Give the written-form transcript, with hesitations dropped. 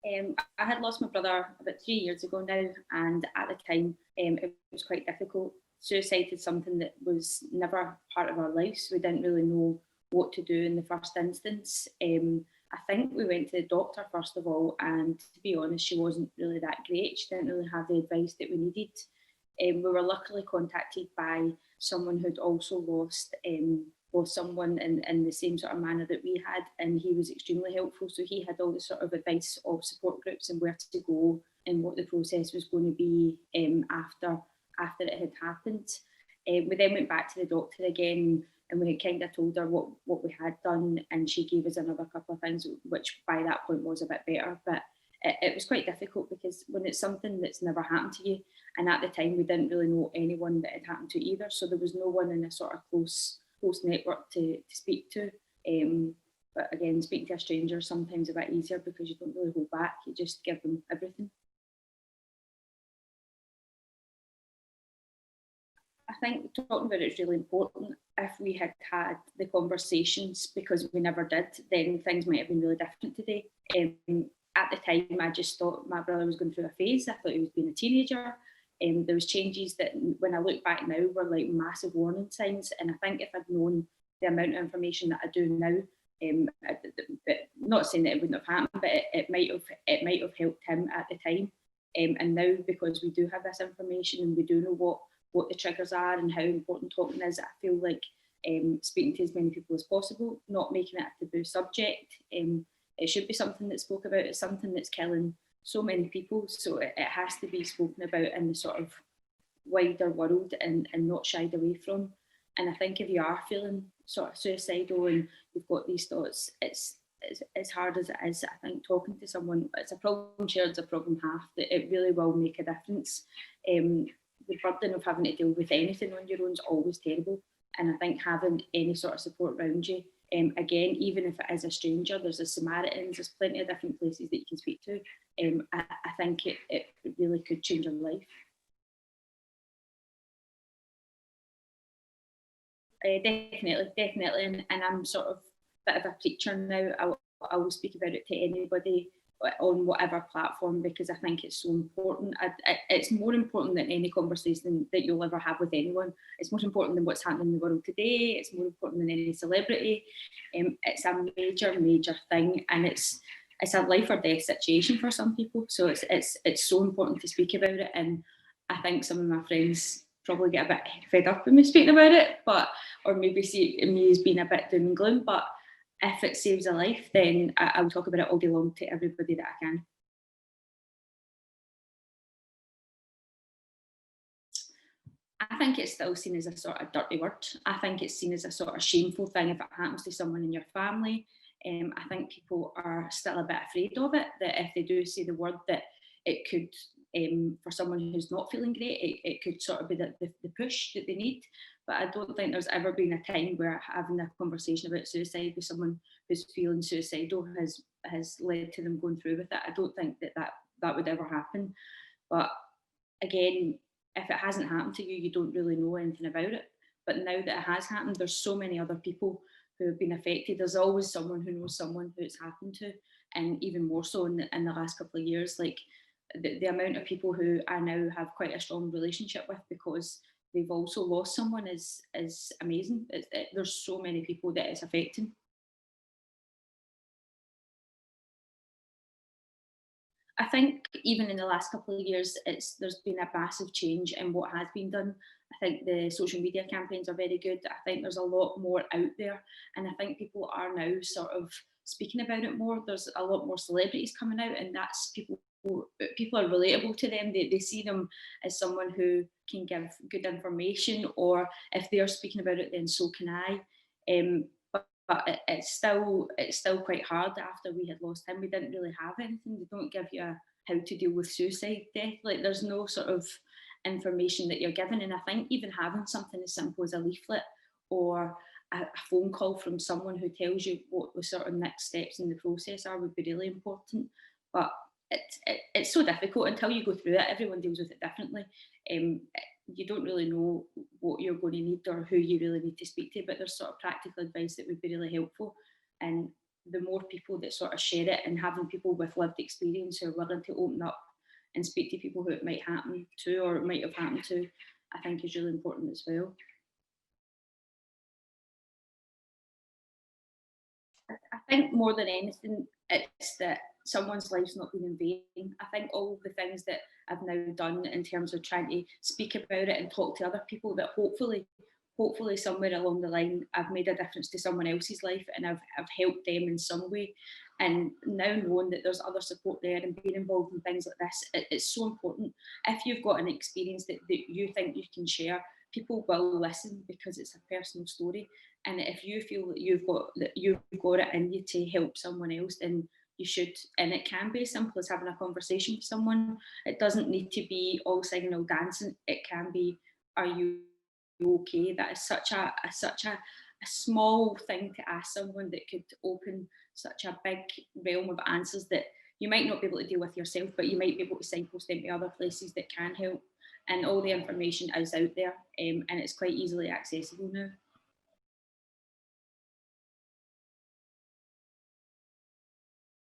I had lost my brother about 3 years ago now, and at the time it was quite difficult. Suicide is something that was never part of our lives. We didn't really know what to do in the first instance. I think we went to the doctor first of all, and to be honest, she wasn't really that great. She didn't really have the advice that we needed. We were luckily contacted by someone who'd also lost someone in the same sort of manner that we had, and he was extremely helpful. So he had all the sort of advice of support groups and where to go and what the process was going to be after it had happened. We then went back to the doctor again, and we had kind of told her what we had done, and she gave us another couple of things, which by that point was a bit better. But it was quite difficult because when it's something that's never happened to you, and at the time we didn't really know anyone that had happened to either, so there was no one in a sort of close network to speak to. But again, speaking to a stranger is sometimes a bit easier because you don't really hold back, you just give them everything. I think talking about it is really important. If we had had the conversations, because we never did, then things might have been really different today. At the time, I just thought my brother was going through a phase. I thought he was being a teenager. There was changes that, when I look back now, were like massive warning signs. And I think if I'd known the amount of information that I do now, not saying that it wouldn't have happened, but it might have helped him at the time. And now, because we do have this information and we do know what the triggers are and how important talking is, I feel like speaking to as many people as possible, not making it a taboo subject. It should be something that's spoke about. It's something that's killing so many people, so it has to be spoken about in the sort of wider world and not shied away from. And I think if you are feeling sort of suicidal and you've got these thoughts, it's as hard as it is. I think talking to someone, it's a problem shared, it's a problem half, that it really will make a difference. The burden of having to deal with anything on your own is always terrible, and I think having any sort of support around you, again, even if it is a stranger, there's a Samaritans, there's plenty of different places that you can speak to. I think it really could change your life. Definitely, and I'm sort of a bit of a preacher now. I will speak about it to anybody on whatever platform, because I think it's so important. It's more important than any conversation that you'll ever have with anyone. It's more important than what's happening in the world today. It's more important than any celebrity. It's a major thing, and it's a life or death situation for some people. So it's so important to speak about it. And I think some of my friends probably get a bit fed up with me speaking about it, or maybe see me as being a bit doom and gloom. But if it saves a life, then I will talk about it all day long to everybody that I can. I think it's still seen as a sort of dirty word. I think it's seen as a sort of shameful thing if it happens to someone in your family. I think people are still a bit afraid of it, that if they do say the word, that it could, for someone who's not feeling great, it could sort of be the push that they need. But I don't think there's ever been a time where having a conversation about suicide with someone who's feeling suicidal has led to them going through with it. I don't think that would ever happen. But again, if it hasn't happened to you, you don't really know anything about it. But now that it has happened, there's so many other people who have been affected. There's always someone who knows someone who it's happened to, and even more so in the last couple of years. Like the amount of people who I now have quite a strong relationship with because they've also lost someone is amazing. There's so many people that it's affecting. I think even in the last couple of years, there's been a massive change in what has been done. I think the social media campaigns are very good. I think there's a lot more out there, and I think people are now sort of speaking about it more. There's a lot more celebrities coming out, and that's people are relatable to them. They see them as someone who can give good information, or if they're speaking about it, then so can I. But it's still quite hard. After we had lost him, we didn't really have anything. They don't give you how to deal with suicide death. Like there's no sort of information that you're given. And I think even having something as simple as a leaflet or a phone call from someone who tells you what the sort of next steps in the process are would be really important. But it's so difficult until you go through it. Everyone deals with it differently. You don't really know what you're going to need or who you really need to speak to, but there's sort of practical advice that would be really helpful. And the more people that sort of share it, and having people with lived experience who are willing to open up and speak to people who it might happen to or it might have happened to, I think is really important as well. I think more than anything, it's that someone's life's not been in vain. I think all the things that I've now done in terms of trying to speak about it and talk to other people, that hopefully somewhere along the line I've made a difference to someone else's life, and I've helped them in some way. And now knowing that there's other support there and being involved in things like this, it's so important. If you've got an experience that you think you can share, people will listen because it's a personal story. And if you feel that you've got it in you to help someone else, then you should. And it can be as simple as having a conversation with someone. It doesn't need to be all singing, all dancing. It can be, are you okay? That is such a small thing to ask someone that could open such a big realm of answers that you might not be able to deal with yourself, but you might be able to signpost them to other places that can help. And all the information is out there, and it's quite easily accessible now.